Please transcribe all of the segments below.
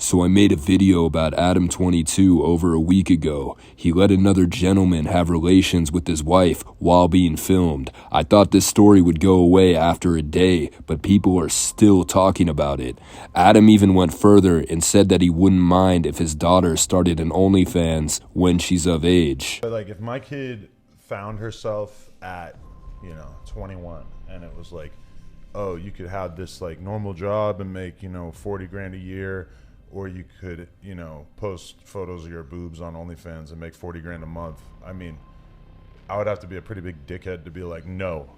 So I made a video about Adam22 over a week ago. He let another gentleman have relations with his wife while being filmed. I thought this story would go away after a day, but people are still talking about it. Adam even went further and said that he wouldn't mind if his daughter started an OnlyFans when she's of age. But like if my kid found herself at, 21 and it was like, oh, you could have this like normal job and make, 40 grand a year, or you could, post photos of your boobs on OnlyFans and make 40 grand a month. I mean, I would have to be a pretty big dickhead to be like, no,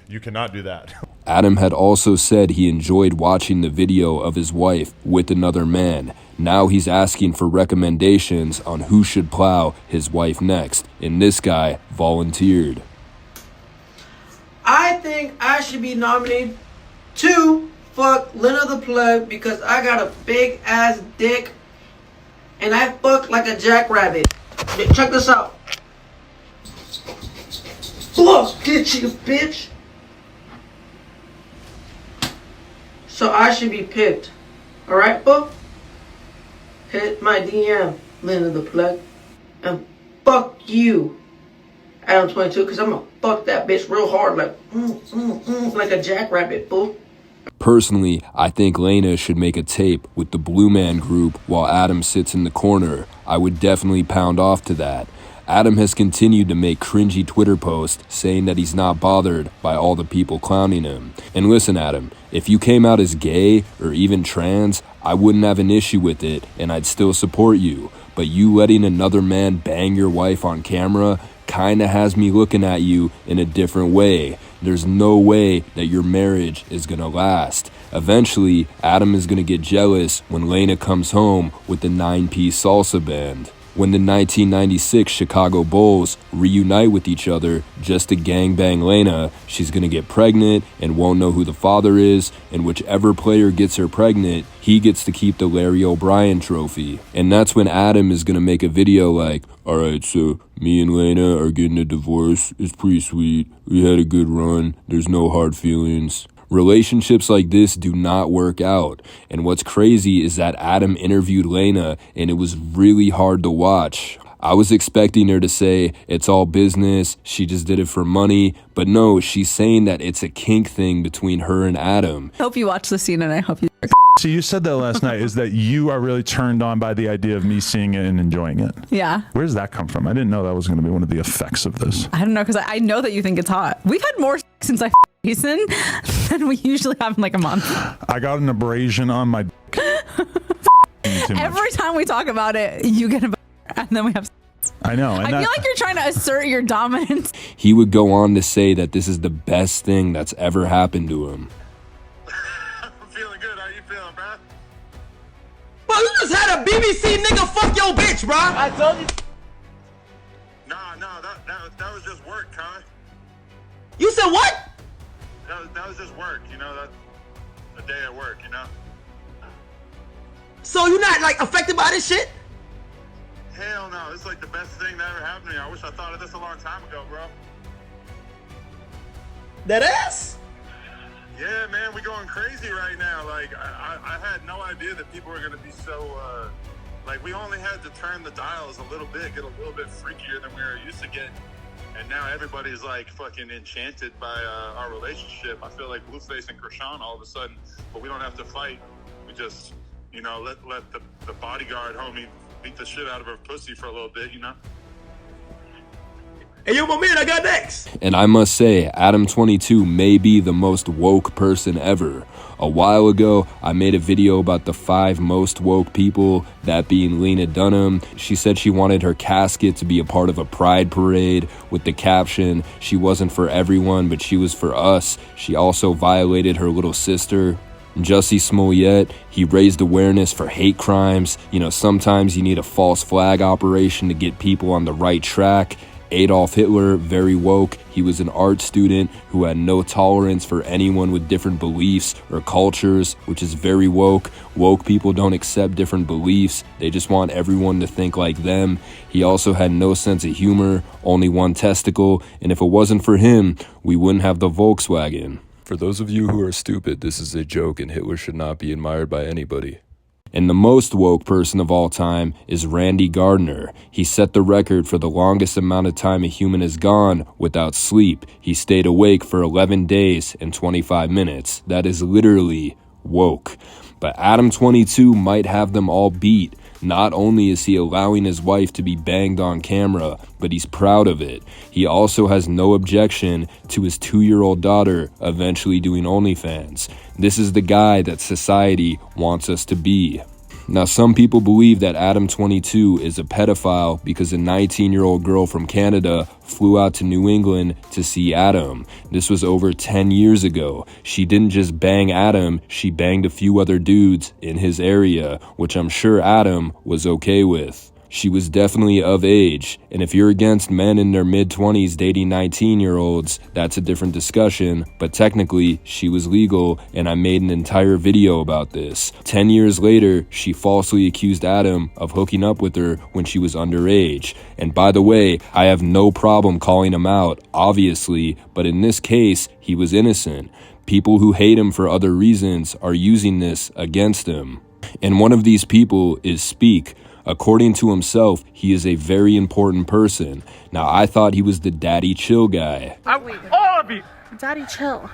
you cannot do that. Adam had also said he enjoyed watching the video of his wife with another man. Now he's asking for recommendations on who should plow his wife next, and this guy volunteered. I think I should be nominated to fuck Lena the Plug because I got a big ass dick and I fuck like a jackrabbit. Check this out. Fuck, get you, bitch. So I should be picked. Alright, boo? Hit my DM, Lena the Plug. And fuck you, Adam22, because I'm gonna fuck that bitch real hard like a jackrabbit, boo. Personally, I think Lena should make a tape with the Blue Man Group while Adam sits in the corner. I would definitely pound off to that. Adam has continued to make cringy Twitter posts saying that he's not bothered by all the people clowning him. And listen, Adam, if you came out as gay or even trans, I wouldn't have an issue with it and I'd still support you. But you letting another man bang your wife on camera kinda has me looking at you in a different way. There's no way that your marriage is gonna last. Eventually, Adam is gonna get jealous when Lena comes home with the 9-piece salsa band. When the 1996 Chicago Bulls reunite with each other just to gangbang Lena, she's gonna get pregnant and won't know who the father is, and whichever player gets her pregnant, he gets to keep the Larry O'Brien trophy. And that's when Adam is gonna make a video like, alright, so me and Lena are getting a divorce. It's pretty sweet. We had a good run. There's no hard feelings. Relationships like this do not work out. And what's crazy is that Adam interviewed Lena and it was really hard to watch. I was expecting her to say it's all business, she just did it for money, but no, she's saying that it's a kink thing between her and Adam. I hope you watch the scene and I hope you... So you said that last night, is that you are really turned on by the idea of me seeing it and enjoying it? Yeah. Where does that come from? I didn't know that was going to be one of the effects of this. I don't know, because I know that you think it's hot. We've had more since I Jason than we usually have in like a month. I got an abrasion on my Every time we talk about it, you get a and then we have I know. And I feel like you're trying to assert your dominance. He would go on to say that this is the best thing that's ever happened to him. I'm feeling good. How you feeling, bro? Bro, you just had a BBC nigga fuck your bitch, bro. I told you. No, that was just work, Kai. You said what? That was just work, that's a day at work, So you're not like affected by this shit? Hell no, it's like the best thing that ever happened to me. I wish I thought of this a long time ago, bro. That ass? Yeah, man, we going crazy right now. Like, I had no idea that people were gonna be so, like, we only had to turn the dials a little bit, get a little bit freakier than we were used to getting. And now everybody's like fucking enchanted by our relationship. I feel like Blueface and Krishan all of a sudden, but we don't have to fight. We just, let the bodyguard homie beat the shit out of her pussy for a little bit, Hey, yo, my man, I got next. And I must say, Adam22 may be the most woke person ever. A while ago, I made a video about the 5 most woke people, that being Lena Dunham. She said she wanted her casket to be a part of a pride parade with the caption, she wasn't for everyone, but she was for us. She also violated her little sister. Jussie Smollett, he raised awareness for hate crimes. Sometimes you need a false flag operation to get people on the right track. Adolf Hitler, very woke. He was an art student who had no tolerance for anyone with different beliefs or cultures, which is very woke. Woke people don't accept different beliefs. They just want everyone to think like them. He also had no sense of humor, only one testicle, and if it wasn't for him, we wouldn't have the Volkswagen. For those of you who are stupid, this is a joke and Hitler should not be admired by anybody. And the most woke person of all time is Randy Gardner. He set the record for the longest amount of time a human has gone without sleep. He stayed awake for 11 days and 25 minutes. That is literally woke. But Adam22 might have them all beat. Not only is he allowing his wife to be banged on camera, but he's proud of it. He also has no objection to his 2-year-old daughter eventually doing OnlyFans. This is the guy that society wants us to be. Now, some people believe that Adam22 is a pedophile because a 19-year-old girl from Canada flew out to New England to see Adam. This was over 10 years ago. She didn't just bang Adam, she banged a few other dudes in his area, which I'm sure Adam was okay with. She was definitely of age, and if you're against men in their mid-20s dating 19-year-olds, that's a different discussion, but technically, she was legal, and I made an entire video about this. 10 years later, she falsely accused Adam of hooking up with her when she was underage. And by the way, I have no problem calling him out, obviously, but in this case, he was innocent. People who hate him for other reasons are using this against him. And one of these people is Speak. According to himself, he is a very important person. Now, I thought he was the daddy chill guy. All of you! Daddy chill.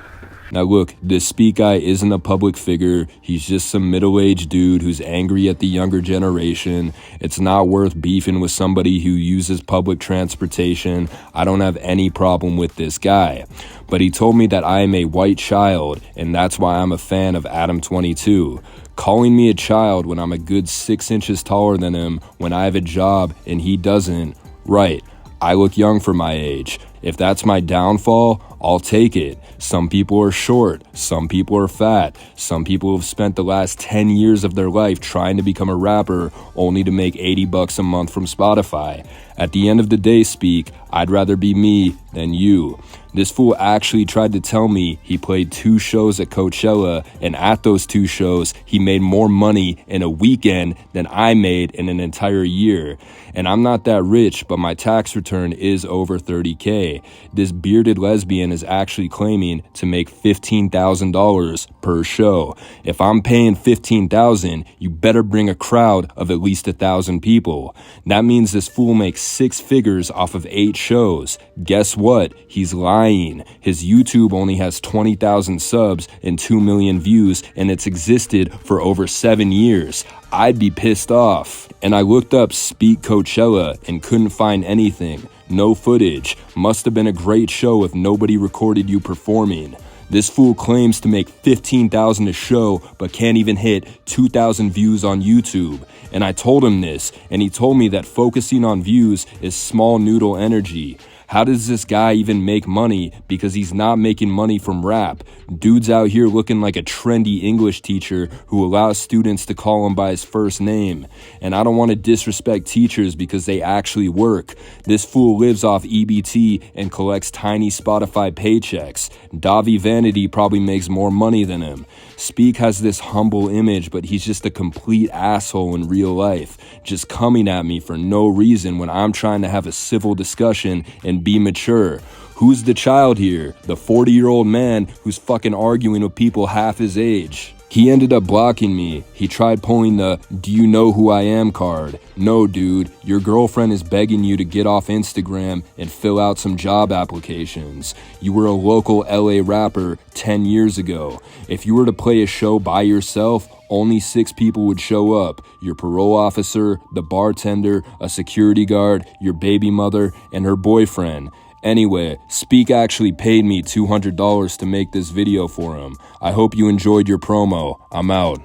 Now look, this Speak guy isn't a public figure. He's just some middle-aged dude who's angry at the younger generation. It's not worth beefing with somebody who uses public transportation. I don't have any problem with this guy. But he told me that I am a white child, and that's why I'm a fan of Adam22. Calling me a child when I'm a good 6 inches taller than him, when I have a job and he doesn't, right, I look young for my age. If that's my downfall, I'll take it. Some people are short, some people are fat, some people have spent the last 10 years of their life trying to become a rapper only to make $80 a month from Spotify. At the end of the day, Speak, I'd rather be me than you. This fool actually tried to tell me he played 2 shows at Coachella, and at those 2 shows, he made more money in a weekend than I made in an entire year. And I'm not that rich, but my tax return is over $30K. This bearded lesbian is actually claiming to make $15,000 per show. If I'm paying $15,000, you better bring a crowd of at least 1,000 people. That means this fool makes 6 figures off of 8 shows. Guess what? He's lying. His YouTube only has 20,000 subs and 2 million views, and it's existed for over 7 years. I'd be pissed off. And I looked up Speak Coachella and couldn't find anything. No footage. Must have been a great show if nobody recorded you performing. This fool claims to make $15,000 a show, but can't even hit 2,000 views on YouTube. And I told him this, and he told me that focusing on views is small noodle energy. How does this guy even make money? Because he's not making money from rap. Dude's out here looking like a trendy English teacher who allows students to call him by his first name. And I don't want to disrespect teachers because they actually work. This fool lives off EBT and collects tiny Spotify paychecks. Davi Vanity probably makes more money than him. Speak has this humble image, but he's just a complete asshole in real life, just coming at me for no reason when I'm trying to have a civil discussion and be mature. Who's the child here? The 40-year-old man who's fucking arguing with people half his age. He ended up blocking me. He tried pulling the "do you know who I am" card. No, dude, your girlfriend is begging you to get off Instagram and fill out some job applications. You were a local LA rapper 10 years ago. If you were to play a show by yourself, only 6 people would show up. Your parole officer, the bartender, a security guard, your baby mother, and her boyfriend. Anyway, Speak actually paid me $200 to make this video for him. I hope you enjoyed your promo. I'm out.